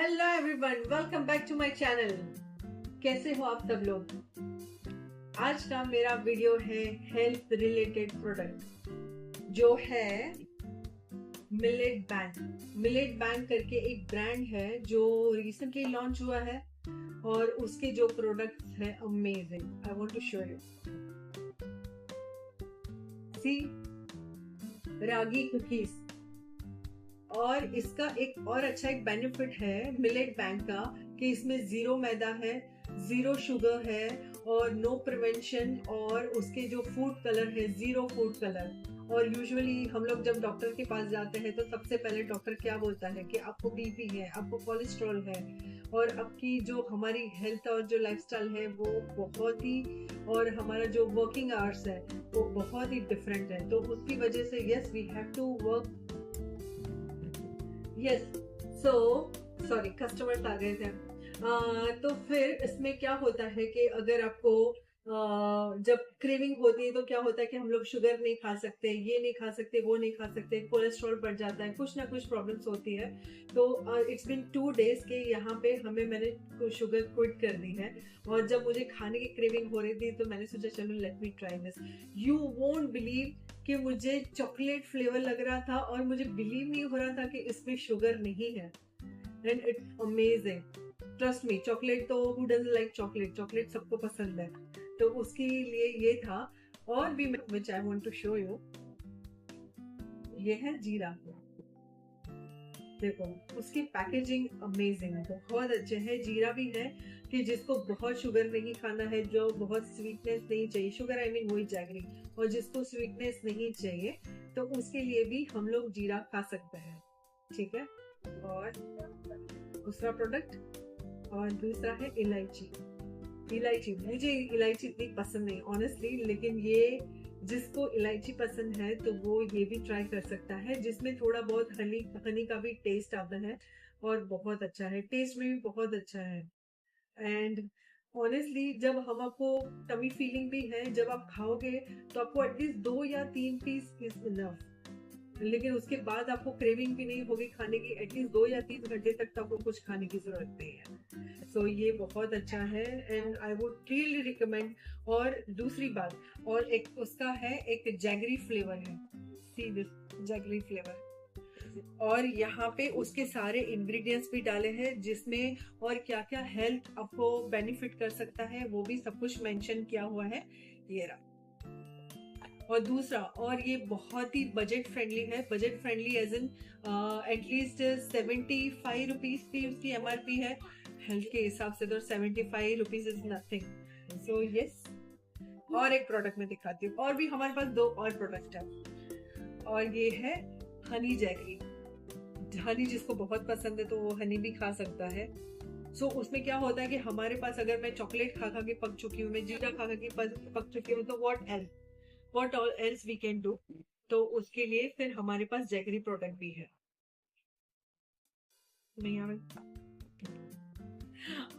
Hello everyone, welcome back to my channel. कैसे हो आप सब लोग? आज का मेरा वीडियो है हेल्थ रिलेटेड प्रोडक्ट जो है मिलेट बैंक। मिलेट बैंक करके एक ब्रांड है जो रिसेंटली लॉन्च हुआ है और उसके जो प्रोडक्ट्स है amazing. I want to show you. See, ragi cookies. और इसका एक और अच्छा एक बेनिफिट है मिलेट बैंक का कि इसमें जीरो मैदा है, जीरो शुगर है और नो प्रिवेंशन, और उसके जो फूड कलर है जीरो फूड कलर। और यूजुअली हम लोग जब डॉक्टर के पास जाते हैं तो सबसे पहले डॉक्टर क्या बोलता है कि आपको बीपी है, आपको कोलेस्ट्रॉल है, और आपकी जो हमारी हेल्थ और जो लाइफस्टाइल है वो बहुत ही, और हमारा जो वर्किंग आवर्स है वो बहुत ही डिफरेंट है। तो उसकी वजह से yes we have to work. Yes, so sorry, customers आ गए थे। तो फिर इसमें क्या होता है कि अगर आपको जब क्रेविंग होती है तो क्या होता है कि हम लोग शुगर नहीं खा सकते, ये नहीं खा सकते, वो नहीं खा सकते, कोलेस्ट्रॉल बढ़ जाता है, कुछ ना कुछ प्रॉब्लम्स होती है। तो इट्स बीन 2 days के यहाँ पे मैंने शुगर क्विट कर दी है। और जब मुझे खाने की क्रेविंग हो रही थी तो मैंने सोचा चलो let me try this. You won't believe कि मुझे चॉकलेट फ्लेवर लग रहा था और मुझे बिलीव नहीं हो रहा था कि इसमें शुगर नहीं है। And it's amazing, trust me. Chocolate तो who doesn't like chocolate, chocolate सबको पसंद है। तो उसके लिए ये था। और भी which I want to show you, ये है जीरा। देखो उसकी पैकेजिंग अमेजिंग, बहुत अच्छे है। जीरा भी है कि जिसको बहुत शुगर नहीं खाना है, जो बहुत स्वीटनेस नहीं चाहिए, शुगर आई मीन वही जैगरी, और जिसको स्वीटनेस नहीं चाहिए तो उसके लिए भी हम लोग जीरा खा सकते हैं। ठीक है। और दूसरा प्रोडक्ट, और दूसरा है इलायची। इलायची, मुझे इलायची इतनी पसंद नहीं ऑनेस्टली, लेकिन ये जिसको इलायची पसंद है तो वो ये भी ट्राई कर सकता है, जिसमें थोड़ा बहुत हनी का भी टेस्ट आता है और बहुत अच्छा है, टेस्ट में भी बहुत अच्छा है। एंड ऑनेस्टली जब हम आपको टमी फीलिंग भी है, जब आप खाओगे तो आपको एटलीस्ट 2 या 3 पीस इज इनफ, लेकिन उसके बाद आपको क्रेविंग भी नहीं होगी खाने की। एटलीस्ट 2 या 3 घंटे तक तो आपको कुछ खाने की जरूरत नहीं है। सो ये बहुत अच्छा है and I would really recommend. और दूसरी बात, और एक उसका है एक जैगरी फ्लेवर है, सी दिस जैगरी फ्लेवर। और यहाँ पे उसके सारे इंग्रेडिएंट्स भी डाले हैं जिसमें और क्या क्या हेल्थ आपको बेनिफिट कर सकता है वो भी सब कुछ मेंशन किया हुआ है। ये रहा। और दूसरा, और ये बहुत ही बजट फ्रेंडली है। Budget friendly as in at least 75 rupees की उसकी एमआरपी है। हेल्थ के हिसाब से तो 75 rupees is nothing. So yes. और एक प्रोडक्ट मैं दिखाती हूँ, और भी हमारे पास 2 और प्रोडक्ट है। और ये है हनी जैगरी। हनी जिसको बहुत पसंद है तो वो हनी भी खा सकता है। सो उसमें क्या होता है कि हमारे पास अगर मैं चॉकलेट खा खा के पक चुकी हूँ, मैं जीरा खा खा के पक चुकी हूँ, तो what all else we can do। तो उसके लिए फिर हमारे पास जैगरी प्रोडक्ट भी है। नहीं आ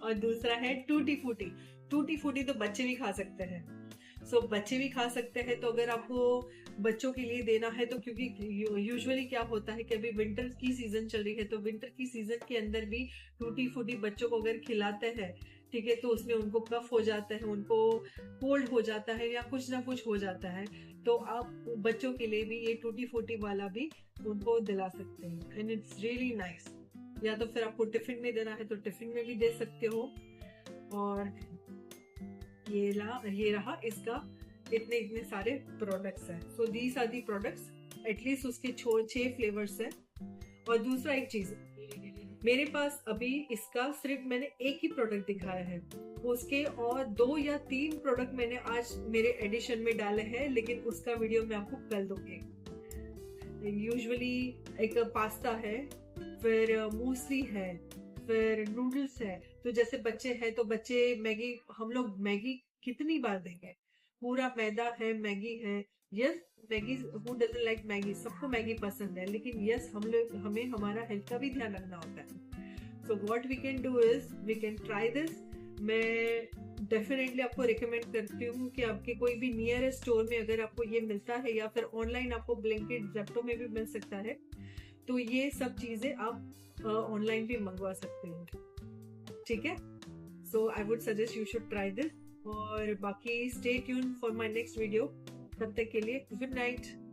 और दूसरा है टूटी फूटी। टूटी फूटी तो बच्चे भी खा सकते हैं। सो बच्चे भी खा सकते हैं। तो अगर आपको बच्चों के लिए देना है तो, क्योंकि यूजुअली क्या होता है कि अभी विंटर की सीजन चल रही है, तो विंटर की सीजन के अंदर भी टूटी फूटी बच्चों को अगर खिलाते हैं, ठीक है, तो उसमें उनको कफ हो जाता है, उनको कोल्ड हो जाता है या कुछ ना कुछ हो जाता है, तो आप बच्चों के लिए भी ये टूटी फूटी वाला भी उनको दिला सकते हैं एंड इट्स रियली नाइस। या तो फिर आपको टिफिन में देना है तो टिफिन में भी दे सकते हो। और ये रहा इसका इतने सारे प्रोडक्ट्स हैं। So these are the products, at least उसके 6 फ्लेवर्स हैं। और दूसरा एक चीज, मेरे पास अभी इसका सिर्फ मैंने एक ही प्रोडक्ट दिखाया है, उसके और 2 या 3 प्रोडक्ट मैंने आज मेरे एडिशन में डाले हैं, लेकिन उसका वीडियो मैं आपको कल दूंगी। यूजुअली एक पास्ता है, फिर मूसली है, फिर नूडल्स है। तो जैसे बच्चे हैं तो बच्चे मैगी, हम लोग मैगी कितनी बार देंगे, पूरा मैदा है, मैगी है। Yes, Maggi, who doesn't like Maggi, सबको मैगी पसंद है, लेकिन यस हमें हमारा हेल्थ का भी ध्यान रखना होता है। So what we can do is we can try this. मैं डेफिनेटली आपको रिकमेंड करती हूँ कि आपके कोई भी नियरेस्ट स्टोर में अगर आपको ये मिलता है, या फिर ऑनलाइन आपको ब्लिंकिट, ज़ेप्टो में भी मिल सकता है, तो ये सब चीजें आप ऑनलाइन भी मंगवा सकते हैं। ठीक है, so I would suggest you should try this. और बाकी stay tune for my next video. तब तक के लिए गुड नाइट।